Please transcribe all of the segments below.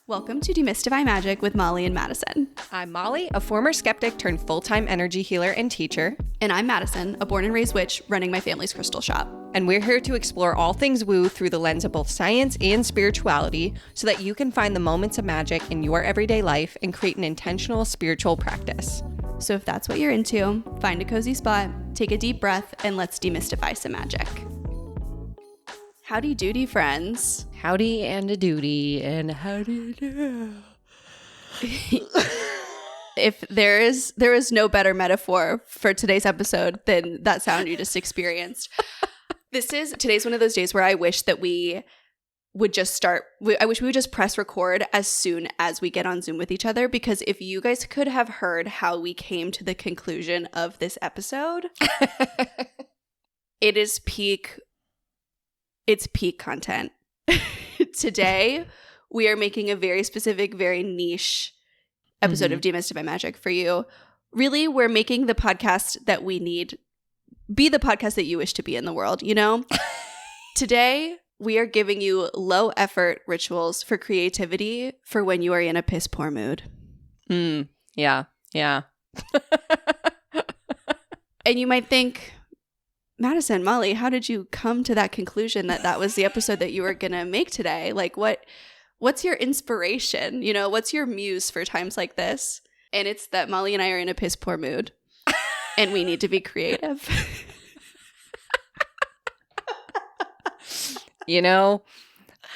Welcome to Demystify Magic with Molly and Madison. I'm Molly, a former skeptic turned full-time energy healer and teacher. And I'm Madison, a born and raised witch running my family's crystal shop. And we're here to explore all things woo through the lens of both science and spirituality so that you can find the moments of magic in your everyday life and create an intentional spiritual practice. So if that's what you're into, find a cozy spot, take a deep breath, and let's demystify some magic. Howdy doody, friends. Howdy and a doody and howdy do. If there is no better metaphor for today's episode than that sound you just experienced. Today's one of those days where I wish that we would just start. I wish we would just press record as soon as we get on Zoom with each other, because if you guys could have heard how we came to the conclusion of this episode, it's peak content. Today, we are making a very specific, very niche episode of Demystify Magic for you. Really, we're making the podcast that we need be the podcast that you wish to be in the world, you know? Today, we are giving you low-effort rituals for creativity for when you are in a piss-poor mood. Yeah. And you might think, Madison, Molly, how did you come to that conclusion that was the episode that you were going to make today? Like, what's your inspiration? You know, what's your muse for times like this? And it's that Molly and I are in a piss poor mood and we need to be creative. You know,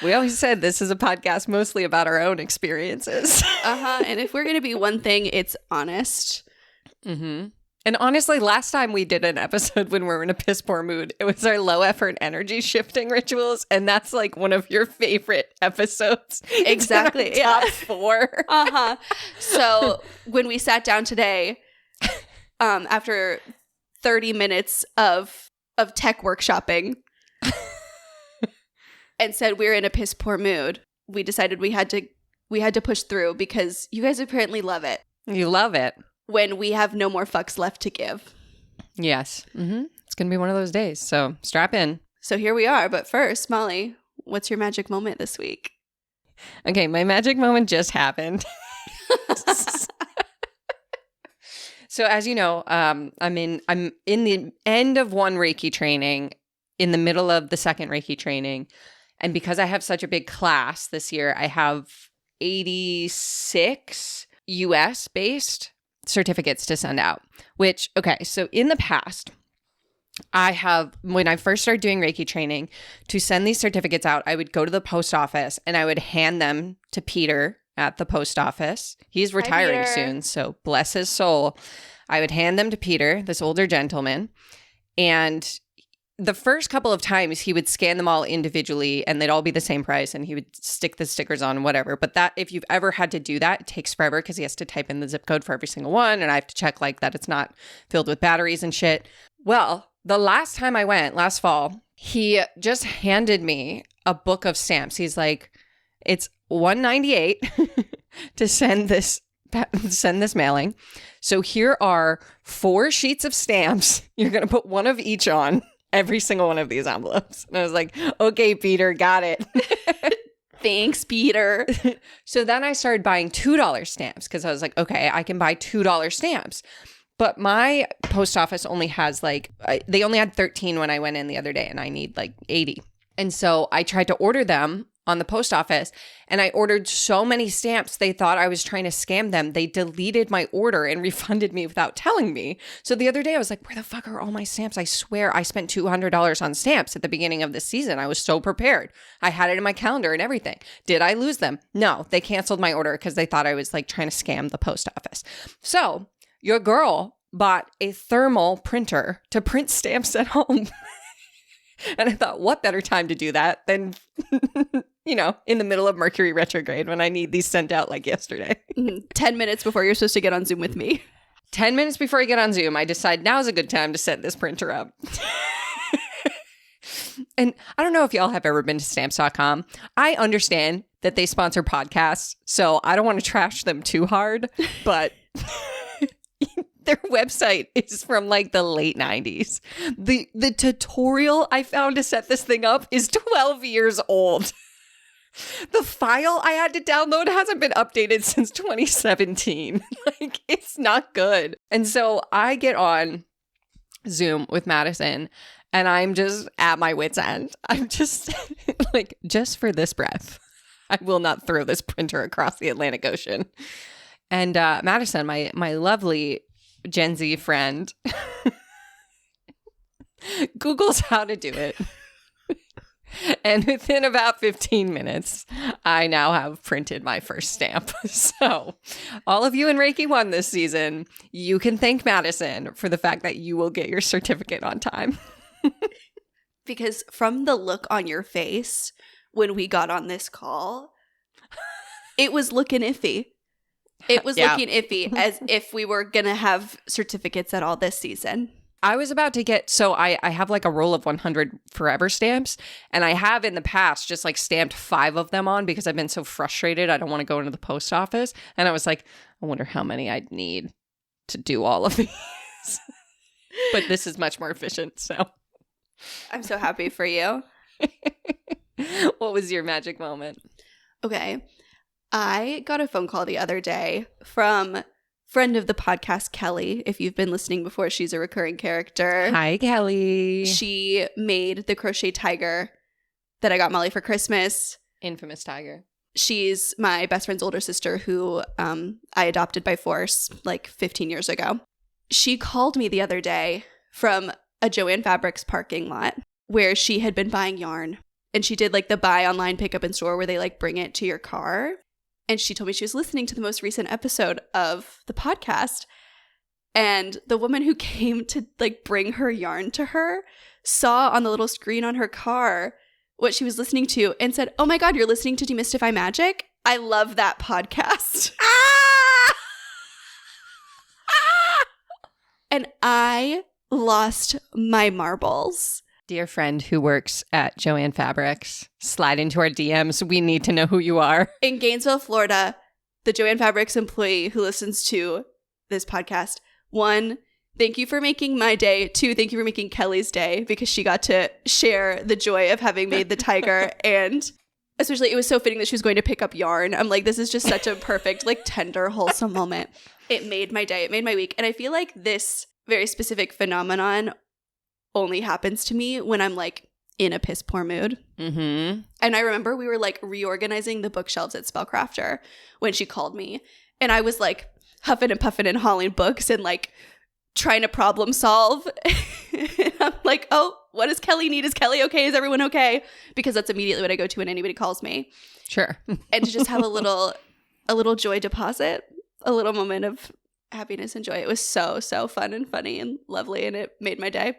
we always said this is a podcast mostly about our own experiences. And if we're going to be one thing, it's honest. Mm-hmm. And honestly, last time we did an episode when we were in a piss poor mood, it was our low effort energy shifting rituals. And that's like one of your favorite episodes. Exactly. It's top 4. So when we sat down today, after 30 minutes of tech workshopping and said we're in a piss poor mood, we decided we had to push through because you guys apparently love it. You love it. When we have no more fucks left to give. Yes. Mm-hmm. It's going to be one of those days. So strap in. So here we are. But first, Molly, what's your magic moment this week? Okay, my magic moment just happened. So as you know, I'm in the end of one Reiki training, in the middle of the second Reiki training. And because I have such a big class this year, I have 86 US based certificates to send out, which, okay, so in the past, when I first started doing Reiki training, to send these certificates out, I would go to the post office and I would hand them to Peter at the post office. He's retiring soon, so bless his soul. I would hand them to Peter, this older gentleman, and the first couple of times he would scan them all individually and they'd all be the same price and he would stick the stickers on, whatever. But that, if you've ever had to do that, it takes forever because he has to type in the zip code for every single one. And I have to check like that it's not filled with batteries and shit. Well, the last time I went, last fall, he just handed me a book of stamps. He's like, it's $198 to send this mailing. So here are 4 sheets of stamps. You're going to put one of each on every single one of these envelopes. And I was like, okay, Peter, got it. Thanks, Peter. So then I started buying $2 stamps because I was like, okay, I can buy $2 stamps. But my post office only has they only had 13 when I went in the other day and I need 80. And so I tried to order them on the post office and I ordered so many stamps, they thought I was trying to scam them. They deleted my order and refunded me without telling me. So the other day I was like, where the fuck are all my stamps? I swear I spent $200 on stamps at the beginning of this season. I was so prepared. I had it in my calendar and everything. Did I lose them? No, they canceled my order because they thought I was trying to scam the post office. So your girl bought a thermal printer to print stamps at home. And I thought, what better time to do that than, in the middle of Mercury retrograde when I need these sent out yesterday. 10 minutes before you're supposed to get on Zoom with me. 10 minutes before I get on Zoom, I decide now is a good time to set this printer up. And I don't know if y'all have ever been to stamps.com. I understand that they sponsor podcasts, so I don't want to trash them too hard, but their website is from the late 90s. The tutorial I found to set this thing up is 12 years old. The file I had to download hasn't been updated since 2017. Like, it's not good. And so I get on Zoom with Madison, and I'm just at my wit's end. I'm just like, just for this breath, I will not throw this printer across the Atlantic Ocean. And Madison, my lovely Gen Z friend, Googles how to do it. And within about 15 minutes, I now have printed my first stamp. So all of you in Reiki 1 this season, you can thank Madison for the fact that you will get your certificate on time. Because from the look on your face when we got on this call, it was looking iffy. It was looking iffy, as if we were going to have certificates at all this season. I was about to get, so I have like a roll of 100 forever stamps, and I have in the past just like stamped 5 of them on because I've been so frustrated. I don't want to go into the post office. And I was like, I wonder how many I'd need to do all of these. But this is much more efficient, so. I'm so happy for you. What was your magic moment? Okay. I got a phone call the other day from friend of the podcast, Kelly. If you've been listening before, she's a recurring character. Hi, Kelly. She made the crochet tiger that I got Molly for Christmas. Infamous tiger. She's my best friend's older sister who I adopted by force like 15 years ago. She called me the other day from a Joann Fabrics parking lot where she had been buying yarn. And she did like the buy online, pick up in store where they like bring it to your car. And she told me she was listening to the most recent episode of the podcast. And the woman who came to like bring her yarn to her saw on the little screen on her car what she was listening to and said, "Oh my God, you're listening to Demystify Magic? I love that podcast." And I lost my marbles. Dear friend who works at Joann Fabrics, slide into our DMs. We need to know who you are. In Gainesville, Florida, the Joann Fabrics employee who listens to this podcast, 1, thank you for making my day. 2, thank you for making Kelly's day because she got to share the joy of having made the tiger. And especially it was so fitting that she was going to pick up yarn. I'm like, this is just such a perfect, like tender, wholesome moment. It made my day. It made my week. And I feel like this very specific phenomenon only happens to me when I'm like in a piss poor mood. Mm-hmm. And I remember we were like reorganizing the bookshelves at Spellcrafter when she called me. And I was like huffing and puffing and hauling books and like trying to problem solve. And I'm like, oh, what does Kelly need? Is Kelly okay? Is everyone okay? Because that's immediately what I go to when anybody calls me. Sure. And to just have a little joy deposit, a little moment of happiness and joy. It was so, so fun and funny and lovely. And it made my day.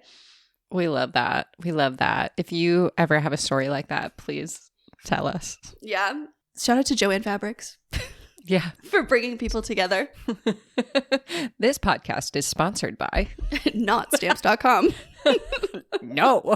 We love that. We love that. If you ever have a story like that, please tell us. Yeah. Shout out to Joann Fabrics. Yeah. For bringing people together. This podcast is sponsored by Not stamps.com. No.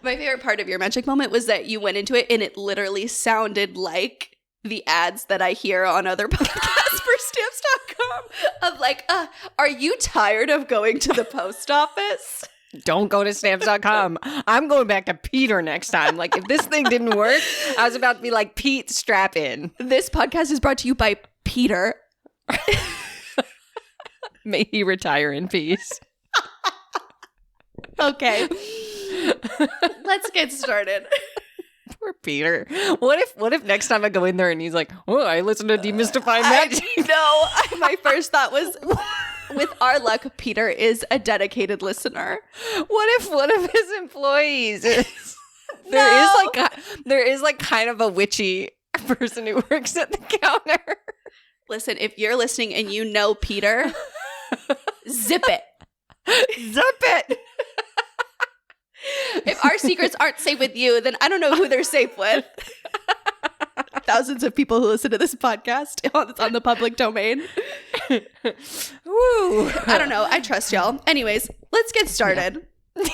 My favorite part of your magic moment was that you went into it and it literally sounded like the ads that I hear on other podcasts for stamps.com of like, are you tired of going to the post office? Don't go to stamps.com. I'm going back to Peter next time. Like, if this thing didn't work, I was about to be like, Pete, strap in. This podcast is brought to you by Peter. May he retire in peace. Okay. Let's get started. Poor Peter. What if next time I go in there and he's like, oh, I listened to Demystify Magic. No, my first thought was, with our luck, Peter is a dedicated listener. What if one of his employees is there is like kind of a witchy person who works at the counter? Listen, if you're listening and you know Peter, zip it. Zip it. If our secrets aren't safe with you, then I don't know who they're safe with. Thousands of people who listen to this podcast it's on the public domain. Woo. I don't know. I trust y'all. Anyways, let's get started. Yeah.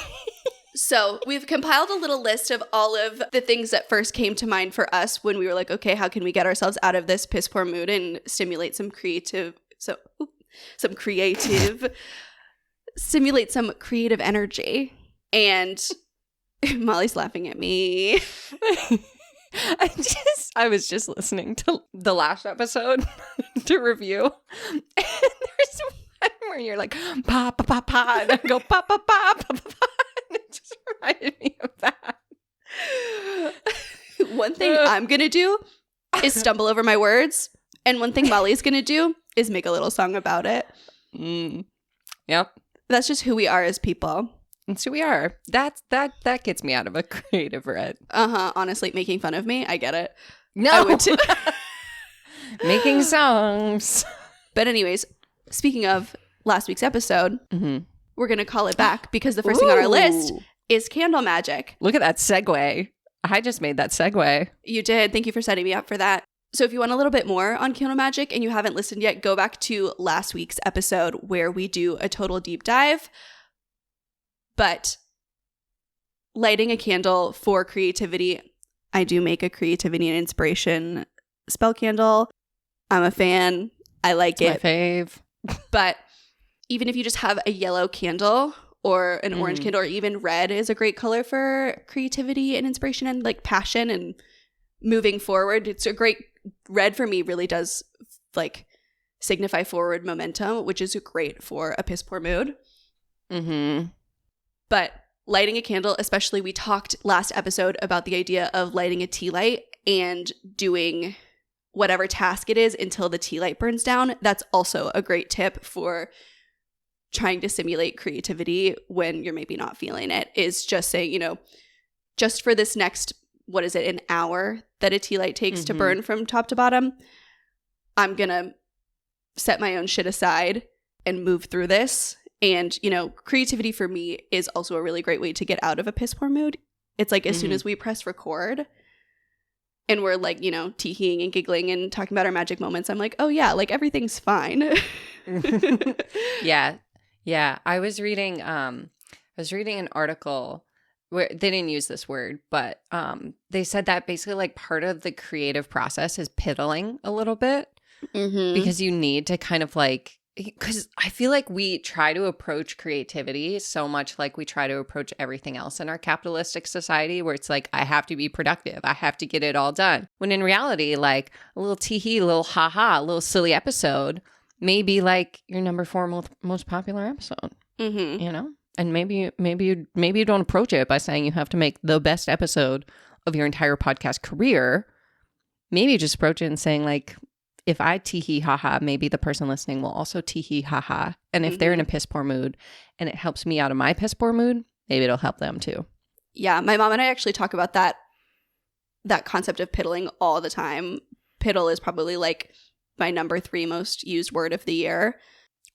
So we've compiled a little list of all of the things that first came to mind for us when we were like, okay, how can we get ourselves out of this piss poor mood and stimulate some creative energy. And Molly's laughing at me. I was just listening to the last episode to review. And there's one where you're like, pa, pa, pa, pa. And I go, pa, pa, pa, pa, pa, pa. And it just reminded me of that. One thing I'm going to do is stumble over my words. And one thing Molly's going to do is make a little song about it. Yep. That's just who we are as people. That's who we are. That gets me out of a creative rut. Honestly, making fun of me, I get it. No. I would too. Making songs. But anyways, speaking of last week's episode, we're going to call it back because the first thing on our list is candle magic. Look at that segue. I just made that segue. You did. Thank you for setting me up for that. So if you want a little bit more on candle magic and you haven't listened yet, go back to last week's episode where we do a total deep dive. But lighting a candle for creativity, I do make a creativity and inspiration spell candle. I'm a fan. I like it. My fave. But even if you just have a yellow candle or an orange candle, or even red is a great color for creativity and inspiration and like passion and moving forward. It's a great red for me really does like signify forward momentum, which is great for a piss poor mood. But lighting a candle, especially we talked last episode about the idea of lighting a tea light and doing whatever task it is until the tea light burns down. That's also a great tip for trying to simulate creativity when you're maybe not feeling it, is just saying, you know, just for this next, what is it, an hour that a tea light takes to burn from top to bottom, I'm going to set my own shit aside and move through this. And, you know, creativity for me is also a really great way to get out of a piss poor mood. It's like as soon as we press record and we're like, you know, teeheeing and giggling and talking about our magic moments, I'm like, oh yeah, like everything's fine. Yeah. I was reading an article where they didn't use this word, but they said that basically like part of the creative process is piddling a little bit because you need to kind of like, because I feel like we try to approach creativity so much like we try to approach everything else in our capitalistic society, where it's like, I have to be productive. I have to get it all done. When in reality, like a little tee-hee, a little ha-ha, a little silly episode may be like your number 4 most popular episode, you know? And maybe you don't approach it by saying you have to make the best episode of your entire podcast career. Maybe you just approach it and saying like, if I tee-hee ha-ha, maybe the person listening will also tee-hee ha-ha. And if they're in a piss poor mood and it helps me out of my piss poor mood, maybe it'll help them too. Yeah, my mom and I actually talk about that concept of piddling all the time. Piddle is probably like my number 3 most used word of the year.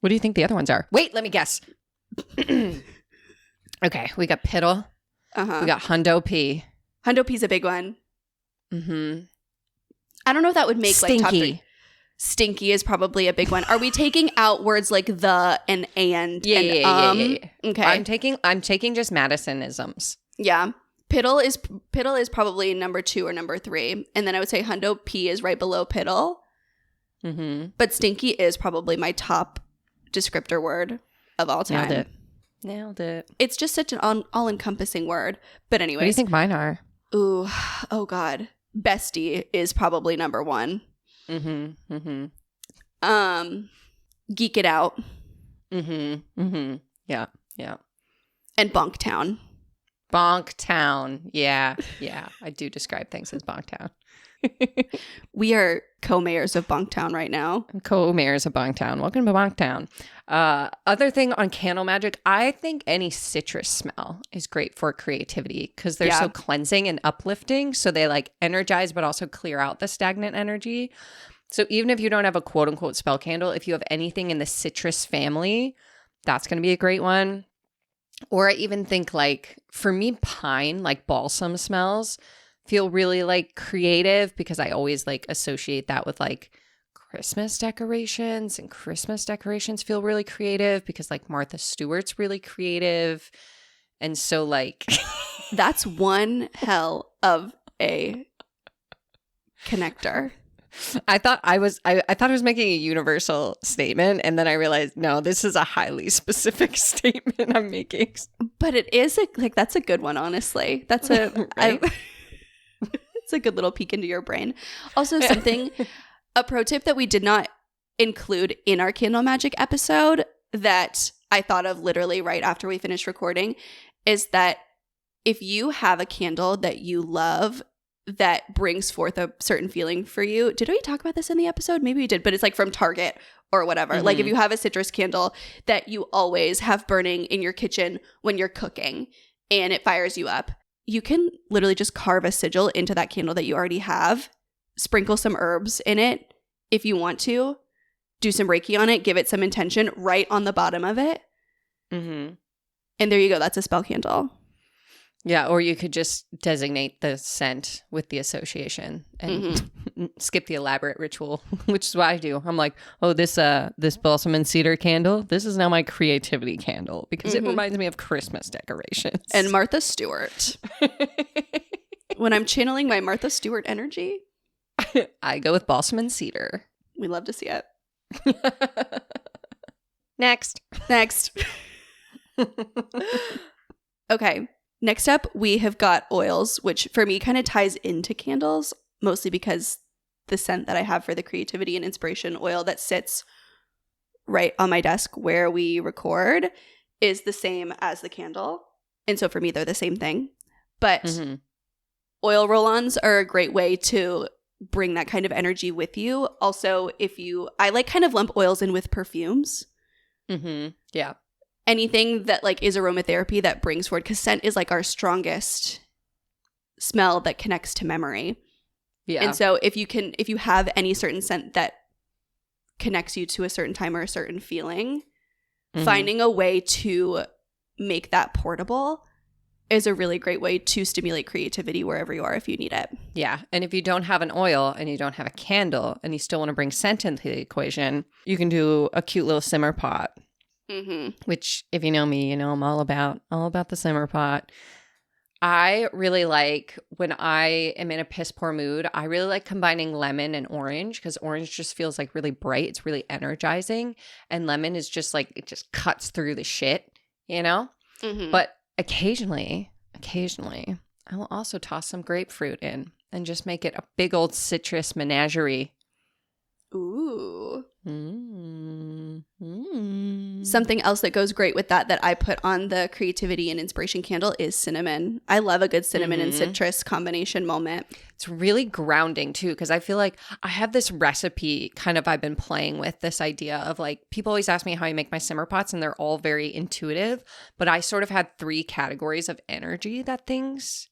What do you think the other ones are? Wait, let me guess. Okay, we got piddle. We got hundo P. Hundo P is a big one. I don't know if that would make stinky. Like top 3. Stinky is probably a big one. Are we taking out words like the and Yeah. Okay. I'm taking just Madison-isms. Yeah. Piddle is probably number 2 or number 3. And then I would say hundo P is right below piddle. But stinky is probably my top descriptor word of all time. Nailed it. It's just such an all-encompassing word. But anyways. What do you think mine are? Ooh, oh God. Bestie is probably number 1. Geek it out. Yeah. And Bonktown. Bonktown. Yeah. I do describe things as Bonktown. We are co-mayors of Bonktown right now. Co-mayors of Bonktown. Welcome to Bonktown. Other thing on candle magic, I think any citrus smell is great for creativity because they're so cleansing and uplifting. So they like energize but also clear out the stagnant energy. So even if you don't have a quote unquote spell candle, if you have anything in the citrus family, that's going to be a great one. Or I even think like for me, pine, like balsam smells feel really like creative because I always like associate that with like Christmas decorations, and Christmas decorations feel really creative because like Martha Stewart's really creative. And so like that's one hell of a connector. I thought I was making a universal statement, and then I realized no, this is a highly specific statement I'm making. But it is that's a good one, honestly. That's Right? it's a good little peek into your brain. Also, a pro tip that we did not include in our candle magic episode that I thought of literally right after we finished recording is that if you have a candle that you love that brings forth a certain feeling for you. Did we talk about this in the episode? Maybe we did, but it's like from Target or whatever. Mm-hmm. Like if you have a citrus candle that you always have burning in your kitchen when you're cooking and it fires you up, you can literally just carve a sigil into that candle that you already have, sprinkle some herbs in it if you want to, do some Reiki on it, give it some intention right on the bottom of it. Mm-hmm. And there you go. That's a spell candle. Yeah, or you could just designate the scent with the association and skip the elaborate ritual, which is what I do. I'm like, oh, this balsam and cedar candle, this is now my creativity candle because it reminds me of Christmas decorations. And Martha Stewart. When I'm channeling my Martha Stewart energy, I go with balsam and cedar. We love to see it. Next. Okay. Next up, we have got oils, which for me kind of ties into candles, mostly because the scent that I have for the creativity and inspiration oil that sits right on my desk where we record is the same as the candle. And so for me, they're the same thing. But oil roll-ons are a great way to bring that kind of energy with you. Also, I like kind of lump oils in with perfumes. Yeah. Anything that like is aromatherapy that brings forward, because scent is like our strongest smell that connects to memory. Yeah. And so if you have any certain scent that connects you to a certain time or a certain feeling, finding a way to make that portable is a really great way to stimulate creativity wherever you are if you need it. Yeah. And if you don't have an oil and you don't have a candle and you still want to bring scent into the equation, you can do a cute little simmer pot. Which, if you know me, you know I'm all about the simmer pot. I really like, when I am in a piss poor mood, I really like combining lemon and orange because orange just feels like really bright. It's really energizing. And lemon is just like, it just cuts through the shit, you know? But occasionally, I will also toss some grapefruit in and just make it a big old citrus menagerie. Ooh. Something else that goes great with that I put on the creativity and inspiration candle is cinnamon. I love a good cinnamon and citrus combination moment. It's really grounding too, because I feel like I have this recipe I've been playing with, this idea of like, people always ask me how I make my simmer pots and they're all very intuitive, but I sort of had 3 categories of energy that things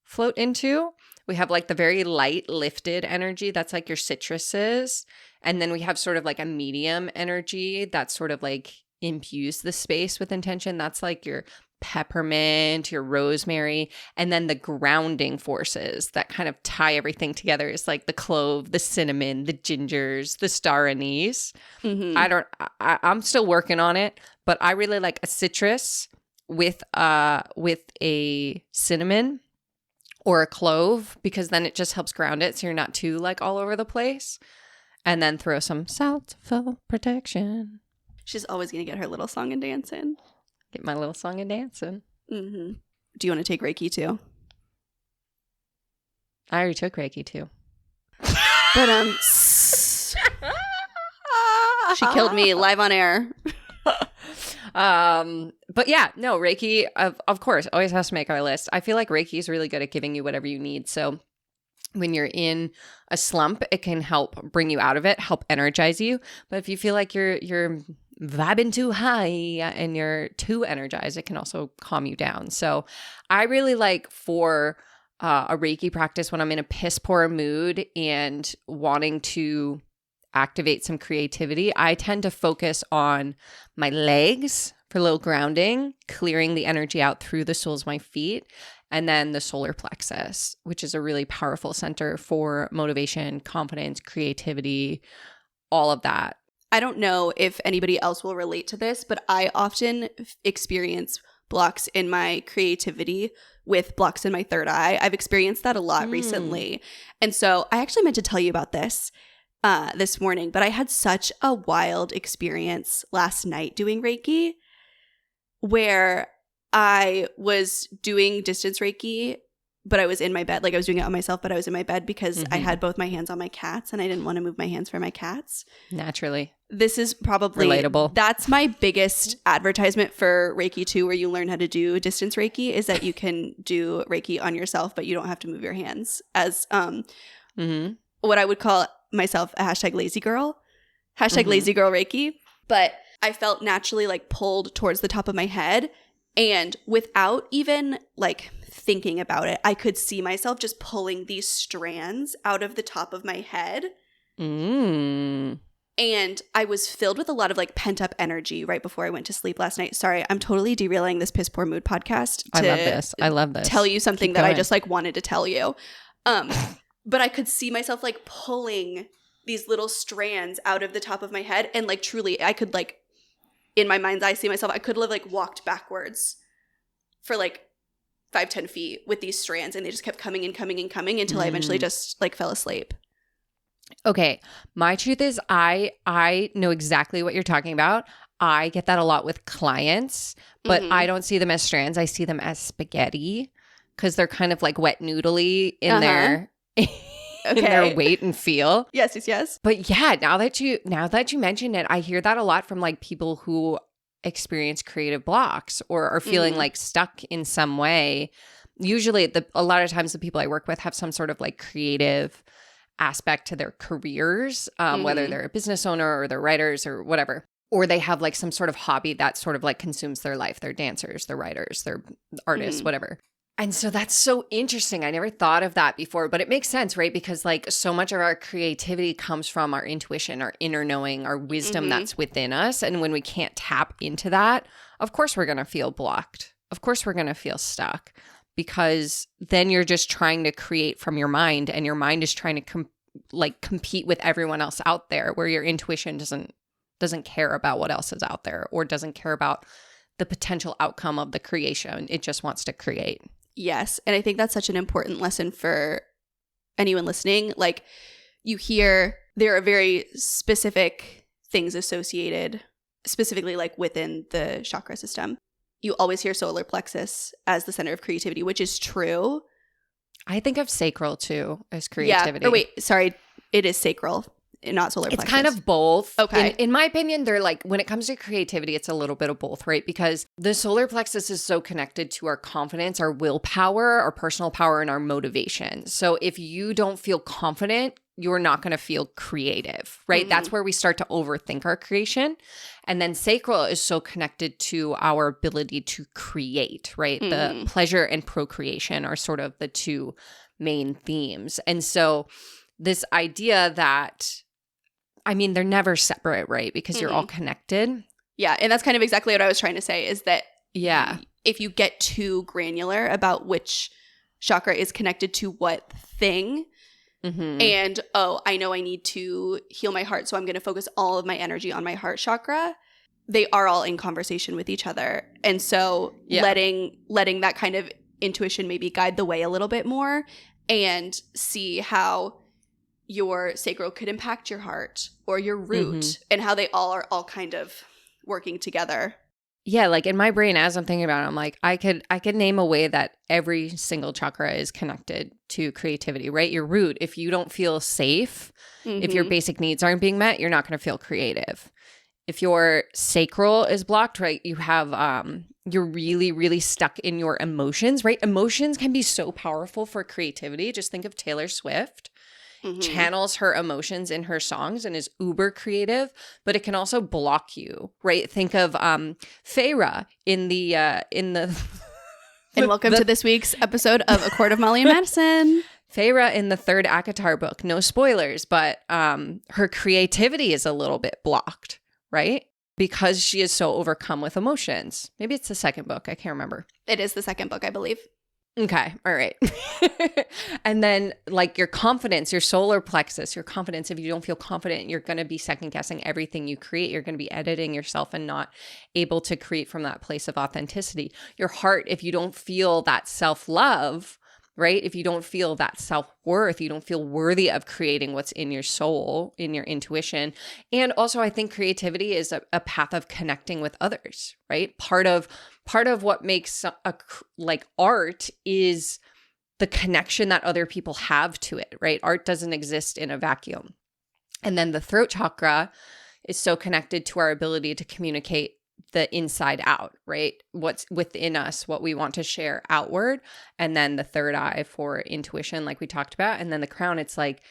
float into. We have like the very light lifted energy, that's like your citruses. And then we have sort of like a medium energy that sort of like imbues the space with intention. That's like your peppermint, your rosemary. And then the grounding forces that kind of tie everything together is like the clove, the cinnamon, the gingers, the star anise. I'm still working on it, but I really like a citrus with a cinnamon or a clove, because then it just helps ground it so you're not too like all over the place. And then throw some salt for protection. She's always going to get her little song and dance in. Get my little song and dance in. Do you want to take Reiki too? I already took Reiki too. But she killed me live on air. But yeah, no, Reiki, of course, always has to make our list. I feel like Reiki is really good at giving you whatever you need. So when you're in a slump, it can help bring you out of it, help energize you. But if you feel like you're vibing too high and you're too energized, it can also calm you down. So I really like for a Reiki practice when I'm in a piss poor mood and wanting to activate some creativity, I tend to focus on my legs for a little grounding, clearing the energy out through the soles of my feet. And then the solar plexus, which is a really powerful center for motivation, confidence, creativity, all of that. I don't know if anybody else will relate to this, but I often experience blocks in my creativity with blocks in my third eye. I've experienced that a lot recently. And so I actually meant to tell you about this morning, but I had such a wild experience last night doing Reiki where I was doing distance Reiki, but I was in my bed. Like I was doing it on myself, but I was in my bed because I had both my hands on my cats and I didn't want to move my hands for my cats. Naturally. This is probably relatable. That's my biggest advertisement for Reiki 2, where you learn how to do distance Reiki, is that you can do Reiki on yourself, but you don't have to move your hands. As what I would call myself a hashtag lazy girl, lazy girl Reiki. But I felt naturally like pulled towards the top of my head. And without even like thinking about it, I could see myself just pulling these strands out of the top of my head. And I was filled with a lot of like pent up energy right before I went to sleep last night. Sorry, I'm totally derailing this Piss Poor Mood podcast. I love this. Tell you something that I just like wanted to tell you. But I could see myself like pulling these little strands out of the top of my head. And like truly, I could like, in my mind's eye, see myself, I could have like walked backwards for like 5-10 feet with these strands, and they just kept coming and coming and coming until I eventually just like fell asleep. Okay. My truth is I know exactly what you're talking about. I get that a lot with clients, but I don't see them as strands. I see them as spaghetti because they're kind of like wet noodly in their in their weight and feel. Yes. But yeah, now that you mentioned it, I hear that a lot from like people who experience creative blocks or are feeling like stuck in some way. Usually a lot of times the people I work with have some sort of like creative aspect to their careers, whether they're a business owner or they're writers or whatever, or they have like some sort of hobby that sort of like consumes their life. They're dancers, they're writers, they're artists, whatever. And so that's so interesting. I never thought of that before, but it makes sense, right? Because like so much of our creativity comes from our intuition, our inner knowing, our wisdom that's within us. And when we can't tap into that, of course we're going to feel blocked. Of course we're going to feel stuck, because then you're just trying to create from your mind, and your mind is trying to compete with everyone else out there, where your intuition doesn't care about what else is out there, or doesn't care about the potential outcome of the creation. It just wants to create. Yes. And I think that's such an important lesson for anyone listening. Like, you hear there are very specific things associated, specifically like within the chakra system. You always hear solar plexus as the center of creativity, which is true. I think of sacral too as creativity. Yeah. Or wait, sorry. It is sacral, not solar plexus. It's kind of both. Okay. In my opinion, they're like, when it comes to creativity, it's a little bit of both, right? Because the solar plexus is so connected to our confidence, our willpower, our personal power, and our motivation. So if you don't feel confident, you're not going to feel creative, right? That's where we start to overthink our creation. And then sacral is so connected to our ability to create, right? The pleasure and procreation are sort of the two main themes. And so this idea that, I mean, they're never separate, right? Because you're all connected. Yeah. And that's kind of exactly what I was trying to say, is that if you get too granular about which chakra is connected to what thing, and, I know I need to heal my heart, so I'm going to focus all of my energy on my heart chakra, they are all in conversation with each other. And so letting that kind of intuition maybe guide the way a little bit more, and see how your sacral could impact your heart or your root, and how they all are all kind of working together. Yeah, like in my brain, as I'm thinking about it, I'm like, I could name a way that every single chakra is connected to creativity, right? Your root, if you don't feel safe, if your basic needs aren't being met, you're not going to feel creative. If your sacral is blocked, right, you have you're really, really stuck in your emotions, right? Emotions can be so powerful for creativity. Just think of Taylor Swift. Channels her emotions in her songs and is uber creative, but it can also block you, right? Think of Feyre in the and welcome to this week's episode of A Court of Molly and Madison. Feyre in the third ACOTAR book, no spoilers, but her creativity is a little bit blocked, right? Because she is so overcome with emotions. Maybe it's the second book. I can't remember. It is the second book, I believe. Okay. All right. And then like your confidence, your solar plexus, your confidence, if you don't feel confident, you're going to be second guessing everything you create. You're going to be editing yourself and not able to create from that place of authenticity. Your heart, if you don't feel that self-love, right? If you don't feel that self-worth, you don't feel worthy of creating what's in your soul, in your intuition. And also I think creativity is a path of connecting with others, right? Part of what makes like art is the connection that other people have to it, right? Art doesn't exist in a vacuum. And then the throat chakra is so connected to our ability to communicate the inside out, right? What's within us, what we want to share outward. And then the third eye for intuition, like we talked about. And then the crown, it's like,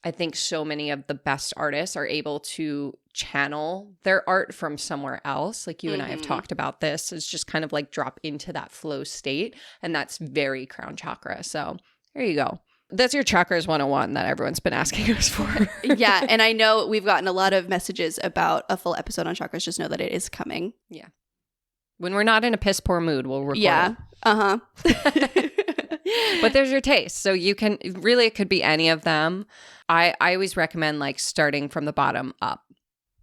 I think so many of the best artists are able to channel their art from somewhere else. Like you and I have talked about this, is just kind of like drop into that flow state. And that's very crown chakra. So there you go. That's your chakras 101 that everyone's been asking us for. Yeah. And I know we've gotten a lot of messages about a full episode on chakras. Just know that it is coming. Yeah. When we're not in a piss poor mood, we'll record it. Uh-huh. But there's your taste. So you can really, it could be any of them. I always recommend like starting from the bottom up,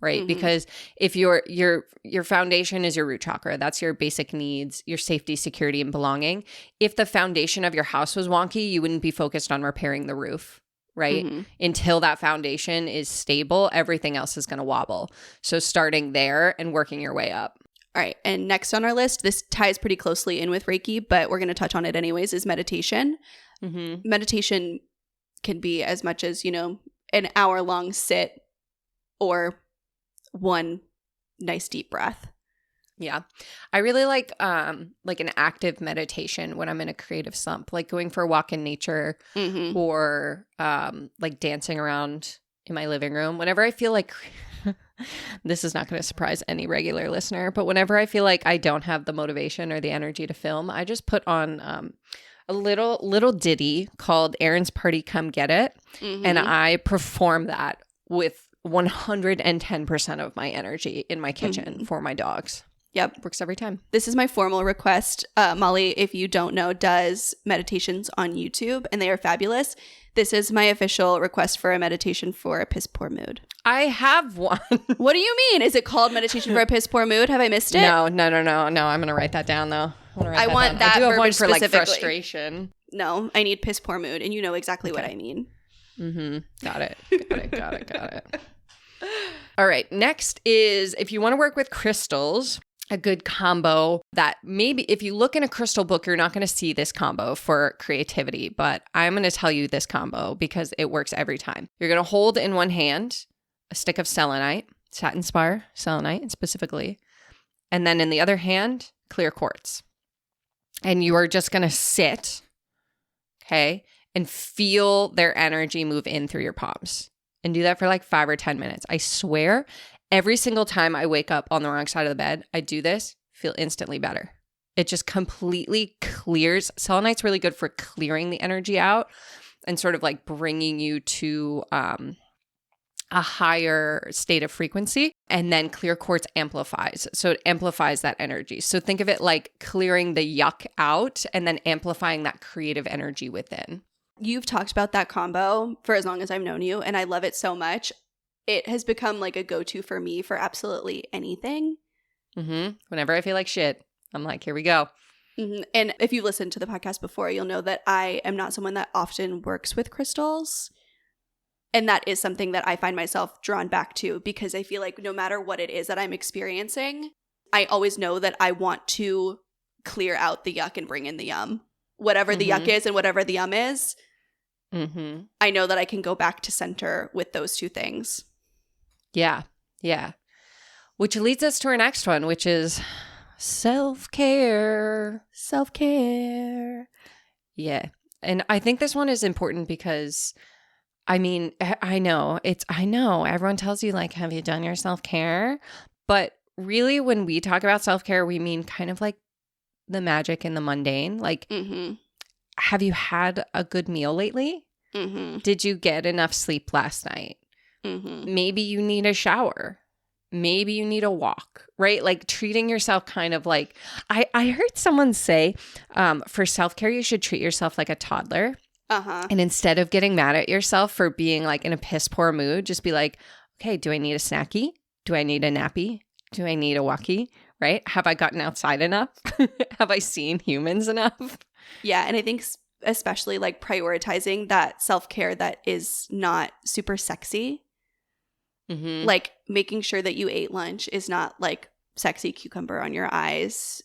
right? Mm-hmm. Because if your foundation is your root chakra, that's your basic needs, your safety, security, and belonging. If the foundation of your house was wonky, you wouldn't be focused on repairing the roof, right? Mm-hmm. Until that foundation is stable, everything else is going to wobble. So starting there and working your way up. All right. And next on our list, this ties pretty closely in with Reiki, but we're going to touch on it anyways, is meditation. Mm-hmm. Meditation can be as much as, an hour-long sit or one nice deep breath. Yeah. I really like an active meditation when I'm in a creative slump, like going for a walk in nature or like dancing around in my living room. Whenever I feel like this is not going to surprise any regular listener, but whenever I feel like I don't have the motivation or the energy to film, I just put on a little ditty called Aaron's Party Come Get It. And I perform that with 110% of my energy in my kitchen for my dogs. Yep. Works every time. This is my formal request. Molly, if you don't know, does meditations on YouTube, and they are fabulous. This is my official request for a meditation for a piss poor mood. I have one. What do you mean? Is it called meditation for a piss poor mood? Have I missed it? No. I'm going to write that down, though. I want that I do have one verbiage for like specifically. frustration. No, I need piss poor mood, and you know exactly what I mean. Mm-hmm. Got it. All right. Next is, if you want to work with crystals, a good combo that maybe if you look in a crystal book, you're not going to see this combo for creativity, but I'm going to tell you this combo because it works every time. You're going to hold in one hand a stick of selenite, satin spire selenite specifically, and then in the other hand, clear quartz. And you are just going to sit, okay, and feel their energy move in through your palms. And do that for like 5 or 10 minutes. I swear, every single time I wake up on the wrong side of the bed, I do this, feel instantly better. It just completely clears. Selenite's really good for clearing the energy out and sort of like bringing you to a higher state of frequency. And then clear quartz amplifies. So it amplifies that energy. So think of it like clearing the yuck out and then amplifying that creative energy within. You've talked about that combo for as long as I've known you, and I love it so much. It has become like a go-to for me for absolutely anything. Whenever I feel like shit, I'm like, here we go. And if you listened to the podcast before, you'll know that I am not someone that often works with crystals. And that is something that I find myself drawn back to because I feel like no matter what it is that I'm experiencing, I always know that I want to clear out the yuck and bring in the yum. Whatever the yuck is and whatever the yum is, I know that I can go back to center with those two things. Yeah. Which leads us to our next one, which is self-care. Self-care. Yeah. And I think this one is important because, I mean, I know everyone tells you like, have you done your self-care? But really when we talk about self-care, we mean kind of like the magic in the mundane. Like, have you had a good meal lately? Did you get enough sleep last night? Maybe you need a shower. maybe you need a walk, right? Like treating yourself kind of like, I heard someone say for self-care, you should treat yourself like a toddler. And instead of getting mad at yourself for being like in a piss poor mood, just be like, okay, do I need a snacky? Do I need a nappy? Do I need a walkie? Right? Have I gotten outside enough? Have I seen humans enough? Yeah. And I think especially like prioritizing that self-care that is not super sexy. Like making sure that you ate lunch is not like sexy cucumber on your eyes,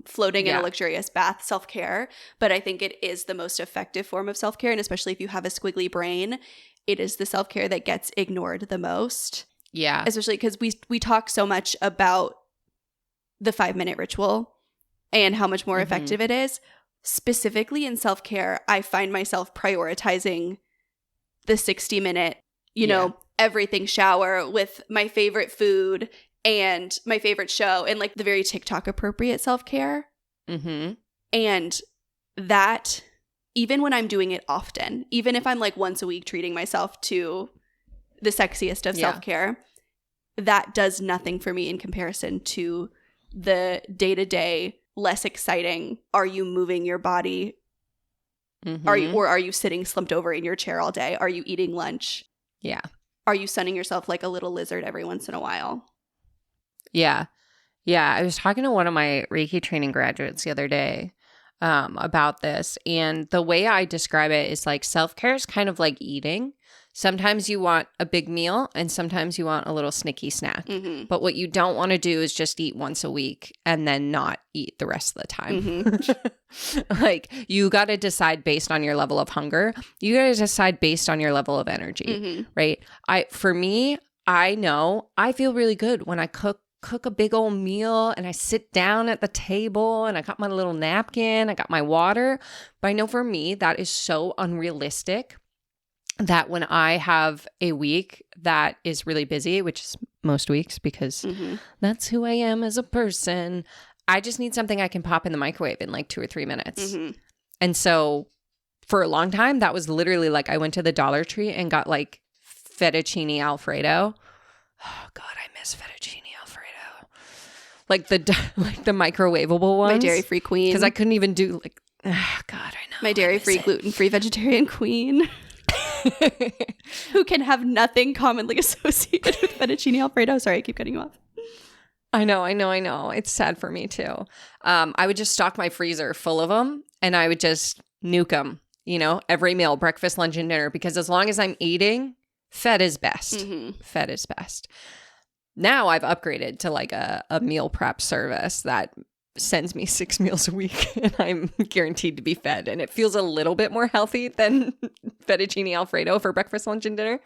floating in a luxurious bath self-care. But I think it is the most effective form of self-care. And especially if you have a squiggly brain, it is the self-care that gets ignored the most. Yeah. Especially because we talk so much about the 5-minute ritual and how much more effective it is. Specifically in self-care, I find myself prioritizing the 60-minute, you know, everything shower with my favorite food and my favorite show and like the very TikTok appropriate self-care. And that, even when I'm doing it often, even if I'm like once a week treating myself to the sexiest of self-care, that does nothing for me in comparison to the day-to-day less exciting. Are you moving your body? Are you sitting slumped over in your chair all day? Are you eating lunch? Yeah. Are you sunning yourself like a little lizard every once in a while? Yeah. Yeah. I was talking to one of my Reiki training graduates the other day about this. And the way I describe it is like self-care is kind of like eating. Sometimes you want a big meal and sometimes you want a little snicky snack. But what you don't want to do is just eat once a week and then not eat the rest of the time. Like you got to decide based on your level of hunger. You got to decide based on your level of energy, right? For me, I know I feel really good when I cook a big old meal and I sit down at the table and I got my little napkin, I got my water. But I know for me, that is so unrealistic that when I have a week that is really busy, which is most weeks because that's who I am as a person, I just need something I can pop in the microwave in like 2 or 3 minutes. And so for a long time, that was literally like I went to the Dollar Tree and got like fettuccine Alfredo. Oh God, I miss fettuccine Alfredo. Like the microwavable ones. My dairy-free queen. Because I couldn't even do like, oh God, I know. My dairy-free, gluten-free vegetarian queen. Who can have nothing commonly associated with fettuccine Alfredo. Sorry, I keep cutting you off. I know. It's sad for me too. I would just stock my freezer full of them and I would just nuke them, you know, every meal, breakfast, lunch, and dinner, because as long as I'm eating, fed is best. Fed is best. Now I've upgraded to like a meal prep service that sends me 6 meals a week and I'm guaranteed to be fed. And it feels a little bit more healthy than fettuccine Alfredo for breakfast, lunch, and dinner.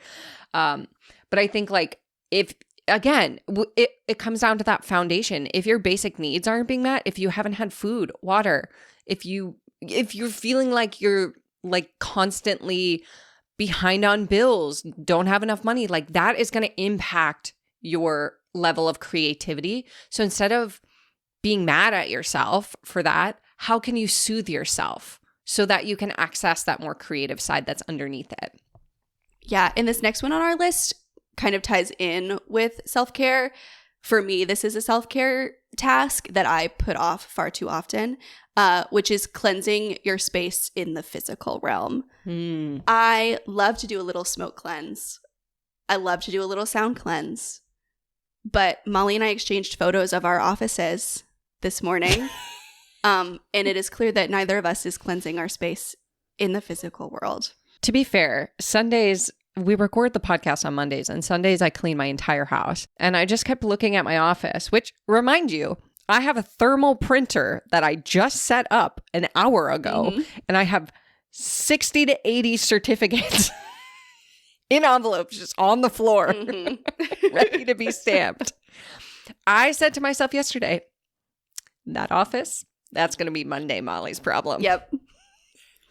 But I think like if, again, it comes down to that foundation. If your basic needs aren't being met, if you haven't had food, water, if you're feeling like you're like constantly behind on bills, don't have enough money, like that is going to impact your level of creativity. So instead of being mad at yourself for that, how can you soothe yourself so that you can access that more creative side that's underneath it? Yeah. And this next one on our list kind of ties in with self-care. For me, this is a self-care task that I put off far too often, which is cleansing your space in the physical realm. I love to do a little smoke cleanse. I love to do a little sound cleanse. But Molly and I exchanged photos of our offices this morning. And it is clear that neither of us is cleansing our space in the physical world. To be fair, Sundays, we record the podcast on Mondays, and Sundays I clean my entire house. And I just kept looking at my office, which, remind you, I have a thermal printer that I just set up an hour ago, and I have 60 to 80 certificates in envelopes just on the floor, ready to be stamped. I said to myself yesterday, that office, that's going to be Monday Molly's problem. Yep.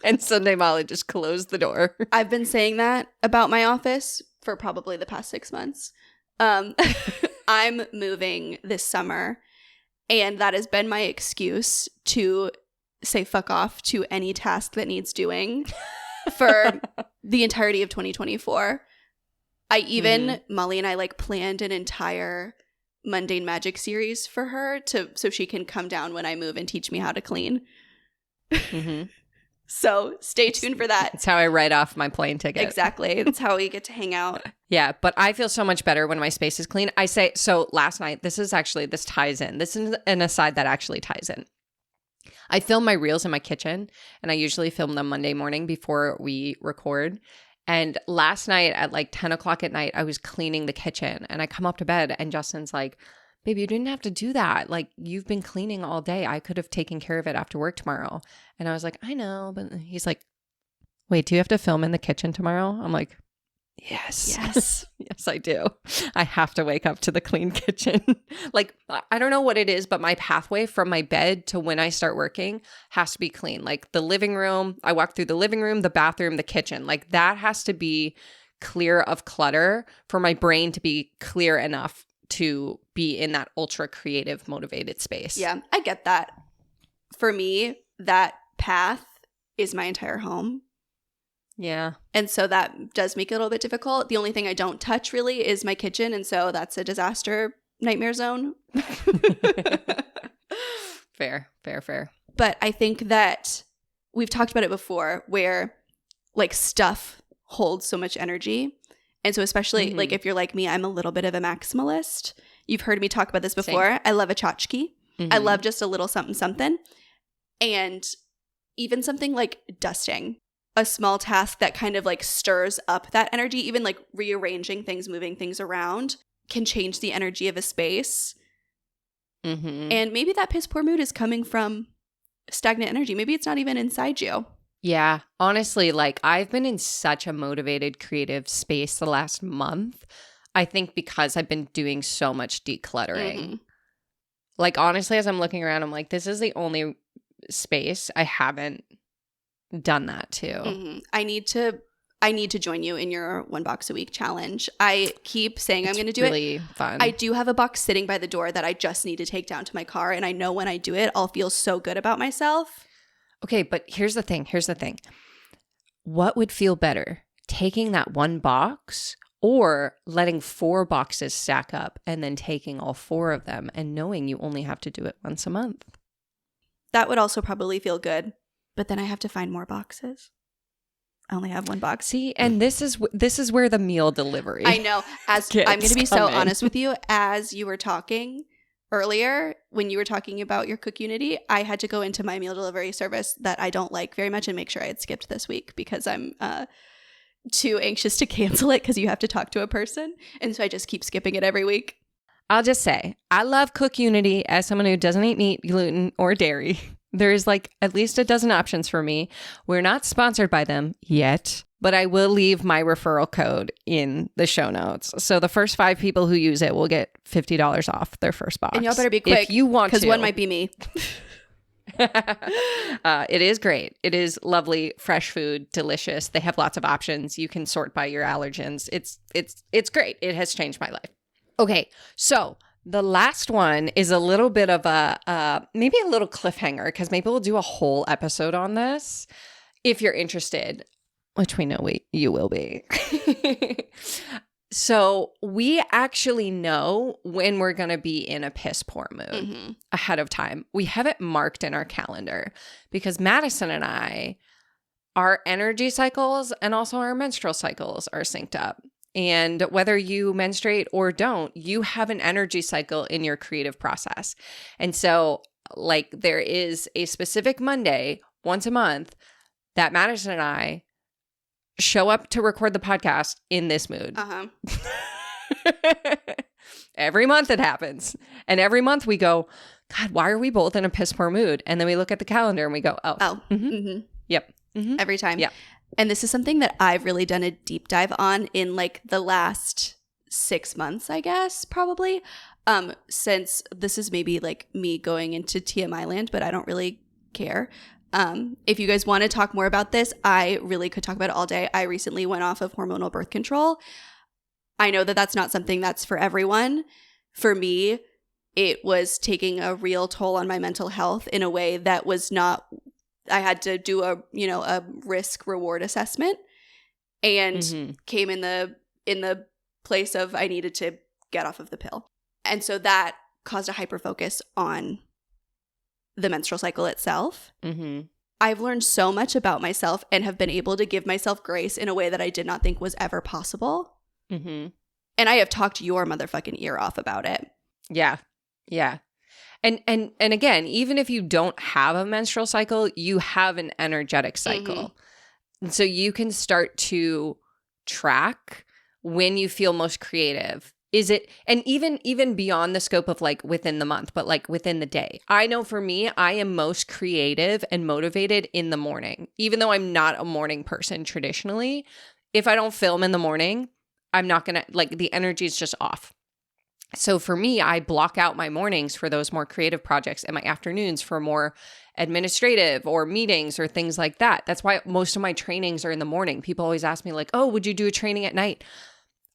And Sunday Molly just closed the door. I've been saying that about my office for probably the past 6 months. I'm moving this summer, and that has been my excuse to say fuck off to any task that needs doing for the entirety of 2024. I even, Molly and I like planned an entire mundane magic series for her so she can come down when I move and teach me how to clean. Mm-hmm. So stay tuned for that. That's how I write off my plane ticket. Exactly. That's how we get to hang out. Yeah, but I feel so much better when my space is clean. I say, so last night, this ties in. This is an aside that actually ties in. I film my reels in my kitchen, and I usually film them Monday morning before we record. And last night at like 10 o'clock at night, I was cleaning the kitchen, and I come up to bed, and Justin's like, babe, you didn't have to do that. Like, you've been cleaning all day. I could have taken care of it after work tomorrow. And I was like, I know. But he's like, wait, do you have to film in the kitchen tomorrow? I'm like, yes. Yes, I do. I have to wake up to the clean kitchen. Like, I don't know what it is, but my pathway from my bed to when I start working has to be clean. Like the living room, I walk through the living room, the bathroom, the kitchen. Like that has to be clear of clutter for my brain to be clear enough to be in that ultra creative, motivated space. Yeah, I get that. For me, that path is my entire home. Yeah. And so that does make it a little bit difficult. The only thing I don't touch really is my kitchen. And so that's a disaster nightmare zone. Fair. But I think that we've talked about it before where like stuff holds so much energy. And so especially like if you're like me, I'm a little bit of a maximalist. You've heard me talk about this before. Same. I love a tchotchke. I love just a little something something. And even something like dusting. A small task that kind of like stirs up that energy, even like rearranging things, moving things around can change the energy of a space. Mm-hmm. And maybe that piss poor mood is coming from stagnant energy. Maybe it's not even inside you. Yeah. Honestly, like I've been in such a motivated creative space the last month. I think because I've been doing so much decluttering. Mm-hmm. Like honestly, as I'm looking around, I'm like, this is the only space I haven't done that too. Mm-hmm. I need to join you in your 1 box a week challenge. I keep saying I'm going to do really it. Fun. I do have a box sitting by the door that I just need to take down to my car, and I know when I do it, I'll feel so good about myself. Okay, but here's the thing. What would feel better? Taking that 1 box or letting 4 boxes stack up and then taking all 4 of them and knowing you only have to do it once a month? That would also probably feel good. But then I have to find more boxes. I only have 1 box. See, and this is where the meal delivery. I know. I'm going to be so honest with you. As you were talking earlier, when you were talking about your Cook Unity, I had to go into my meal delivery service that I don't like very much and make sure I had skipped this week because I'm too anxious to cancel it because you have to talk to a person. And so I just keep skipping it every week. I'll just say, I love Cook Unity as someone who doesn't eat meat, gluten, or dairy. There's like at least a dozen options for me. We're not sponsored by them yet, but I will leave my referral code in the show notes. So the first 5 people who use it will get $50 off their first box. And y'all better be quick if you want to. Because one might be me. It is great. It is lovely, fresh food, delicious. They have lots of options. You can sort by your allergens. It's great. It has changed my life. Okay, so the last one is a little bit of maybe a little cliffhanger because maybe we'll do a whole episode on this if you're interested, which we know you will be. So we actually know when we're going to be in a piss poor mood ahead of time. We have it marked in our calendar because Madison and I, our energy cycles and also our menstrual cycles are synced up. And whether you menstruate or don't, you have an energy cycle in your creative process. And so like there is a specific Monday once a month that Madison and I show up to record the podcast in this mood. Every month it happens. And every month we go, God, why are we both in a piss poor mood? And then we look at the calendar and we go, yep. Mm-hmm. Every time. Yeah. And this is something that I've really done a deep dive on in like the last 6 months, I guess, probably. Since this is maybe like me going into TMI land, but I don't really care. If you guys want to talk more about this, I really could talk about it all day. I recently went off of hormonal birth control. I know that that's not something that's for everyone. For me, it was taking a real toll on my mental health in a way that was not, I had to do a risk reward assessment and came in the place of I needed to get off of the pill. And so that caused a hyper focus on the menstrual cycle itself. Mm-hmm. I've learned so much about myself and have been able to give myself grace in a way that I did not think was ever possible. Mm-hmm. And I have talked your motherfucking ear off about it. Yeah. Yeah. And again, even if you don't have a menstrual cycle, you have an energetic cycle. And so you can start to track when you feel most creative. Is it, and even beyond the scope of like within the month, but like within the day. I know for me, I am most creative and motivated in the morning. Even though I'm not a morning person traditionally, if I don't film in the morning, I'm not going to, like, the energy is just off. So for me, I block out my mornings for those more creative projects and my afternoons for more administrative or meetings or things like that. That's why most of my trainings are in the morning. People always ask me like, oh, would you do a training at night?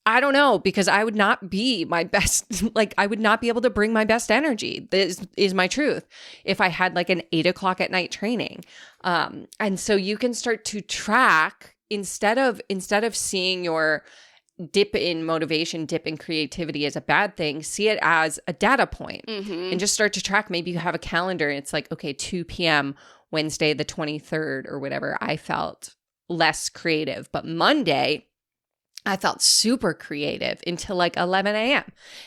I don't know, because I would not be my best, like I would not be able to bring my best energy. This is my truth. If I had like an 8 o'clock at night training. And so you can start to track instead of seeing your dip in motivation, dip in creativity as a bad thing, see it as a data point and just start to track. Maybe you have a calendar and it's like, okay, 2 p.m. Wednesday, the 23rd or whatever, I felt less creative. But Monday, I felt super creative until like 11 a.m.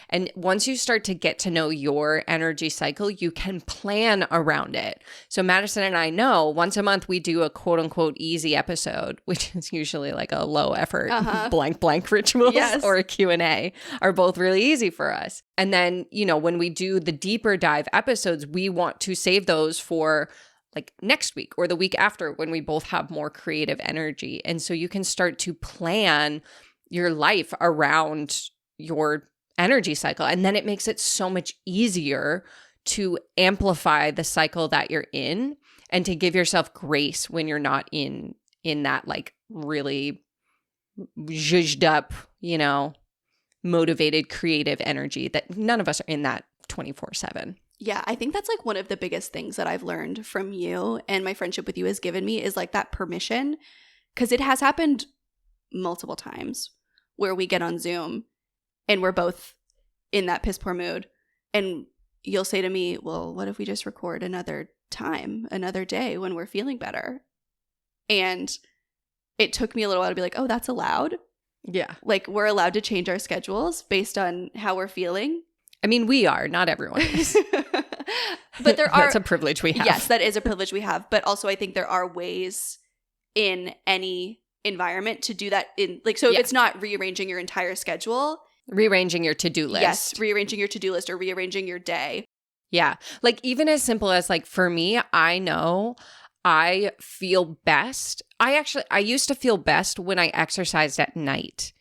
And once you start to get to know your energy cycle, you can plan around it. So Madison and I know once a month we do a quote unquote easy episode, which is usually like a low effort blank rituals or a Q&A are both really easy for us. And then, you know, when we do the deeper dive episodes, we want to save those for like next week or the week after when we both have more creative energy. And so you can start to plan your life around your energy cycle. And then it makes it so much easier to amplify the cycle that you're in and to give yourself grace when you're not in that like really zhuzhed up, you know, motivated, creative energy that none of us are in that 24/7. Yeah, I think that's like one of the biggest things that I've learned from you and my friendship with you has given me is like that permission, because it has happened multiple times where we get on Zoom and we're both in that piss poor mood and you'll say to me, well, what if we just record another time, another day when we're feeling better? And it took me a little while to be like, oh, that's allowed? Yeah. Like we're allowed to change our schedules based on how we're feeling? I mean, we are, not everyone is. But there are— That's a privilege we have. Yes, that is a privilege we have. But also I think there are ways in any environment to do that in like, so if it's not rearranging your entire schedule. Rearranging your to-do list. Yes, rearranging your to-do list or rearranging your day. Yeah. Like even as simple as like for me, I know I feel best. I used to feel best when I exercised at night.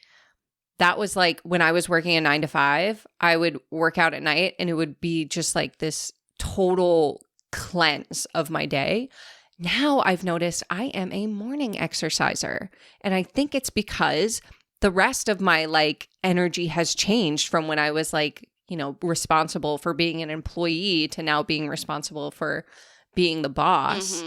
That was like when I was working a 9 to 5, I would work out at night and it would be just like this total cleanse of my day. Now I've noticed I am a morning exerciser. And I think it's because the rest of my like energy has changed from when I was like, you know, responsible for being an employee to now being responsible for being the boss.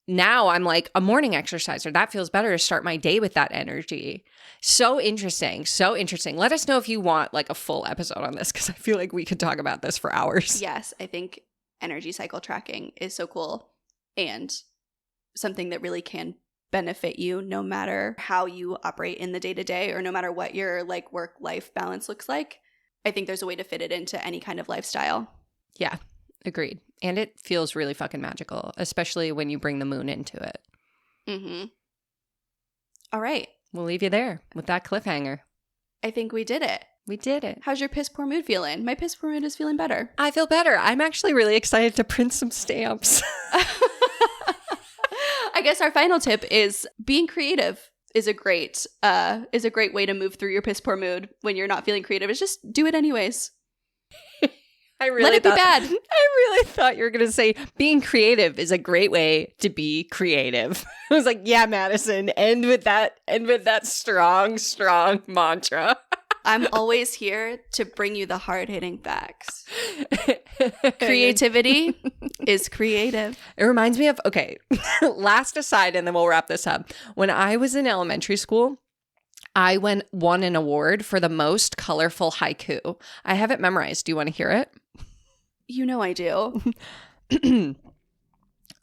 Now I'm like a morning exerciser. That feels better to start my day with that energy. So interesting. So interesting. Let us know if you want like a full episode on this because I feel like we could talk about this for hours. Yes, I think energy cycle tracking is so cool and something that really can benefit you no matter how you operate in the day-to-day or no matter what your like work-life balance looks like. I think there's a way to fit it into any kind of lifestyle. Yeah, agreed. And it feels really fucking magical, especially when you bring the moon into it. All right. We'll leave you there with that cliffhanger. I think we did it. We did it. How's your piss poor mood feeling? My piss poor mood is feeling better. I feel better. I'm actually really excited to print some stamps. I guess our final tip is being creative is a great way to move through your piss poor mood when you're not feeling creative. Is just do it anyways. Let it be bad. I really thought you were going to say being creative is a great way to be creative. I was like, yeah, Madison, end with that strong mantra. I'm always here to bring you the hard-hitting facts. Creativity is creative. It reminds me of, okay, last aside, and then we'll wrap this up. When I was in elementary school, I won an award for the most colorful haiku. I have it memorized. Do you want to hear it? You know I do.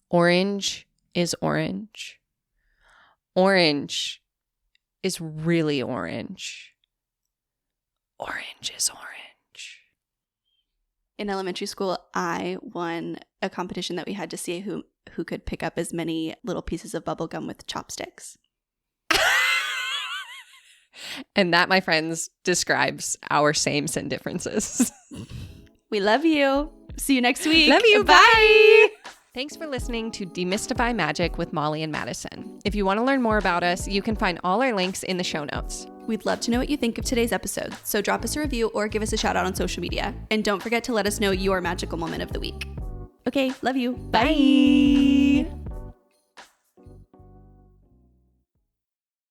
Orange is orange. Orange is really orange. Orange is orange. In elementary school, I won a competition that we had to see who could pick up as many little pieces of bubble gum with chopsticks. And that, my friends, describes our sames and differences. We love you. See you next week. Love you. Bye. Thanks for listening to Demystify Magic with Molly and Madison. If you want to learn more about us, you can find all our links in the show notes. We'd love to know what you think of today's episode, so drop us a review or give us a shout out on social media. And don't forget to let us know your magical moment of the week. Okay, love you. Bye.